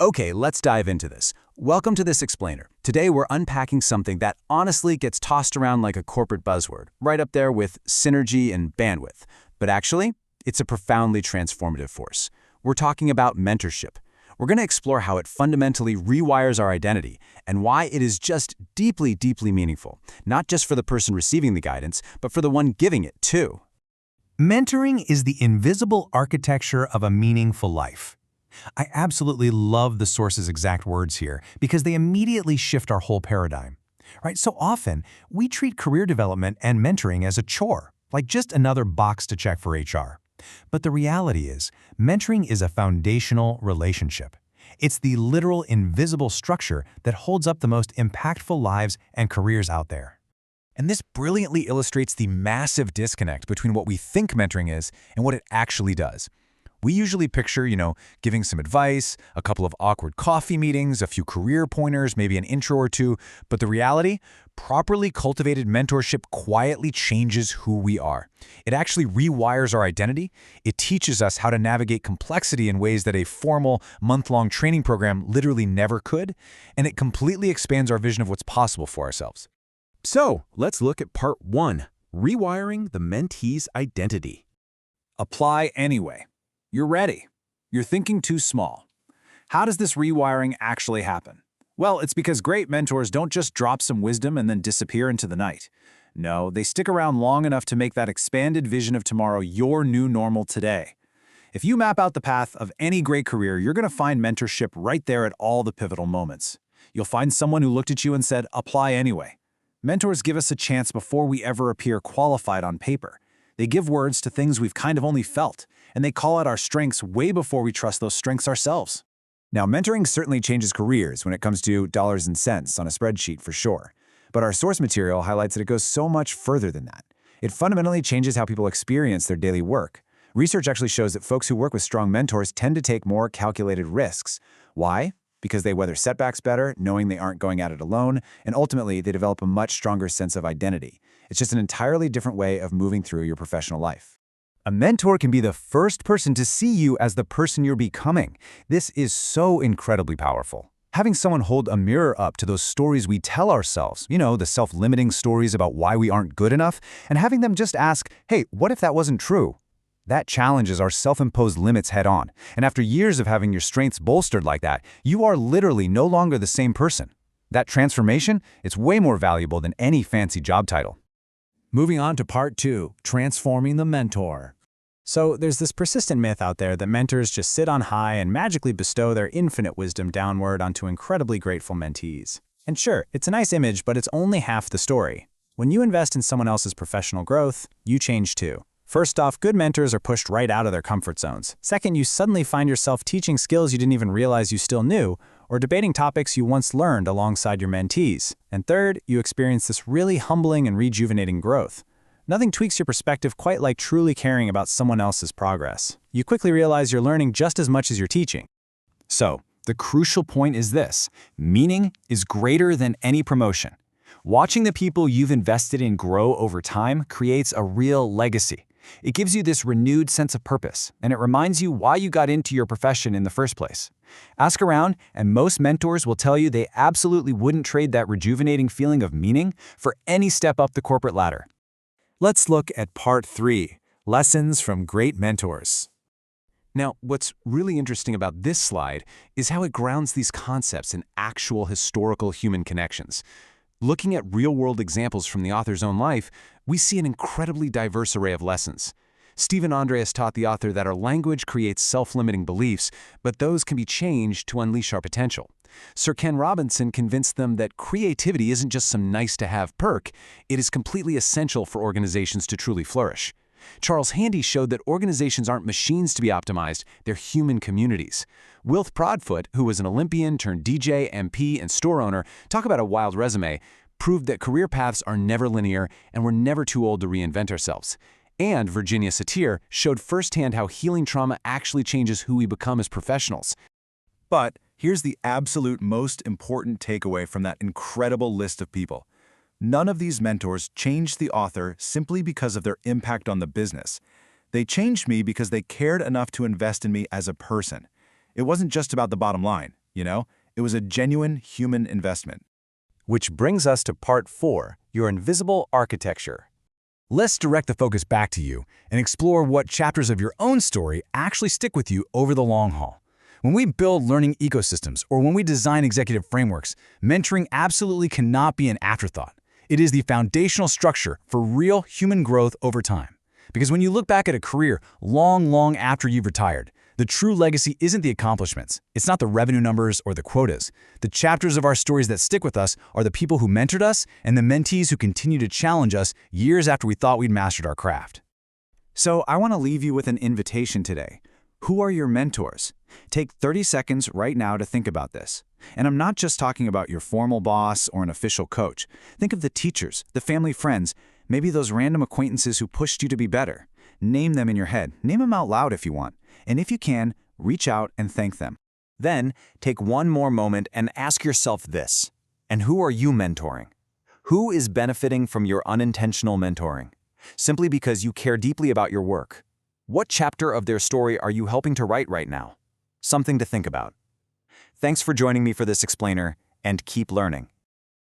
Okay, let's dive into this. Welcome to This Explainer. Today we're unpacking something that honestly gets tossed around like a corporate buzzword, right up there with synergy and bandwidth. But actually, it's a profoundly transformative force. We're talking about mentorship. We're going to explore how it fundamentally rewires our identity and why it is just deeply, deeply meaningful, not just for the person receiving the guidance, but for the one giving it too. Mentoring is the invisible architecture of a meaningful life. I absolutely love the source's exact words here because they immediately shift our whole paradigm. Right? So often, we treat career development and mentoring as a chore, like just another box to check for HR. But the reality is, mentoring is a foundational relationship. It's the literal invisible structure that holds up the most impactful lives and careers out there. And this brilliantly illustrates the massive disconnect between what we think mentoring is and what it actually does. We usually picture, giving some advice, a couple of awkward coffee meetings, a few career pointers, maybe an intro or two, but the reality, properly cultivated mentorship quietly changes who we are. It actually rewires our identity. It teaches us how to navigate complexity in ways that a formal, month-long training program literally never could, and it completely expands our vision of what's possible for ourselves. So, let's look at part 1, rewiring the mentee's identity. Apply anyway. You're ready. You're thinking too small. How does this rewiring actually happen? Well, it's because great mentors don't just drop some wisdom and then disappear into the night. No, they stick around long enough to make that expanded vision of tomorrow your new normal today. If you map out the path of any great career, you're going to find mentorship right there at all the pivotal moments. You'll find someone who looked at you and said, apply anyway. Mentors give us a chance before we ever appear qualified on paper. They give words to things we've kind of only felt, and they call out our strengths way before we trust those strengths ourselves. Now, mentoring certainly changes careers when it comes to dollars and cents on a spreadsheet for sure. But our source material highlights that it goes so much further than that. It fundamentally changes how people experience their daily work. Research actually shows that folks who work with strong mentors tend to take more calculated risks. Why? Because they weather setbacks better, knowing they aren't going at it alone, and ultimately they develop a much stronger sense of identity. It's just an entirely different way of moving through your professional life. A mentor can be the first person to see you as the person you're becoming. This is so incredibly powerful. Having someone hold a mirror up to those stories we tell ourselves, the self-limiting stories about why we aren't good enough, and having them just ask, hey, what if that wasn't true? That challenges our self-imposed limits head-on. And after years of having your strengths bolstered like that, you are literally no longer the same person. That transformation, it's way more valuable than any fancy job title. Moving on to part 2, transforming the mentor. So there's this persistent myth out there that mentors just sit on high and magically bestow their infinite wisdom downward onto incredibly grateful mentees. And sure, it's a nice image, but it's only half the story. When you invest in someone else's professional growth, you change too. First off, good mentors are pushed right out of their comfort zones. Second, you suddenly find yourself teaching skills you didn't even realize you still knew, or debating topics you once learned alongside your mentees. And third, you experience this really humbling and rejuvenating growth. Nothing tweaks your perspective quite like truly caring about someone else's progress. You quickly realize you're learning just as much as you're teaching. So, the crucial point is this: meaning is greater than any promotion. Watching the people you've invested in grow over time creates a real legacy. It gives you this renewed sense of purpose, and it reminds you why you got into your profession in the first place. Ask around, and most mentors will tell you they absolutely wouldn't trade that rejuvenating feeling of meaning for any step up the corporate ladder. Let's look at part 3, lessons from great mentors. Now, what's really interesting about this slide is how it grounds these concepts in actual historical human connections. Looking at real-world examples from the author's own life, we see an incredibly diverse array of lessons. Stephen Andreas taught the author that our language creates self-limiting beliefs, but those can be changed to unleash our potential. Sir Ken Robinson convinced them that creativity isn't just some nice-to-have perk, it is completely essential for organizations to truly flourish. Charles Handy showed that organizations aren't machines to be optimized, they're human communities. Wilf Broadfoot, who was an Olympian turned DJ, MP, and store owner, talk about a wild resume, proved that career paths are never linear and we're never too old to reinvent ourselves. And Virginia Satir showed firsthand how healing trauma actually changes who we become as professionals. But here's the absolute most important takeaway from that incredible list of people. None of these mentors changed the author simply because of their impact on the business. They changed me because they cared enough to invest in me as a person. It wasn't just about the bottom line. you know? It was a genuine human investment. Which brings us to part 4, your invisible architecture. Let's direct the focus back to you and explore what chapters of your own story actually stick with you over the long haul. When we build learning ecosystems or when we design executive frameworks, mentoring absolutely cannot be an afterthought. It is the foundational structure for real human growth over time. Because when you look back at a career long after you've retired, the true legacy isn't the accomplishments. It's not the revenue numbers or the quotas. The chapters of our stories that stick with us are the people who mentored us and the mentees who continue to challenge us years after we thought we'd mastered our craft. So I want to leave you with an invitation today. Who are your mentors? Take 30 seconds right now to think about this. And I'm not just talking about your formal boss or an official coach. Think of the teachers, the family friends, maybe those random acquaintances who pushed you to be better. Name them in your head. Name them out loud if you want. And if you can, reach out and thank them. Then, take one more moment and ask yourself this. And who are you mentoring? Who is benefiting from your unintentional mentoring? Simply because you care deeply about your work. What chapter of their story are you helping to write right now? Something to think about. Thanks for joining me for this explainer, and keep learning.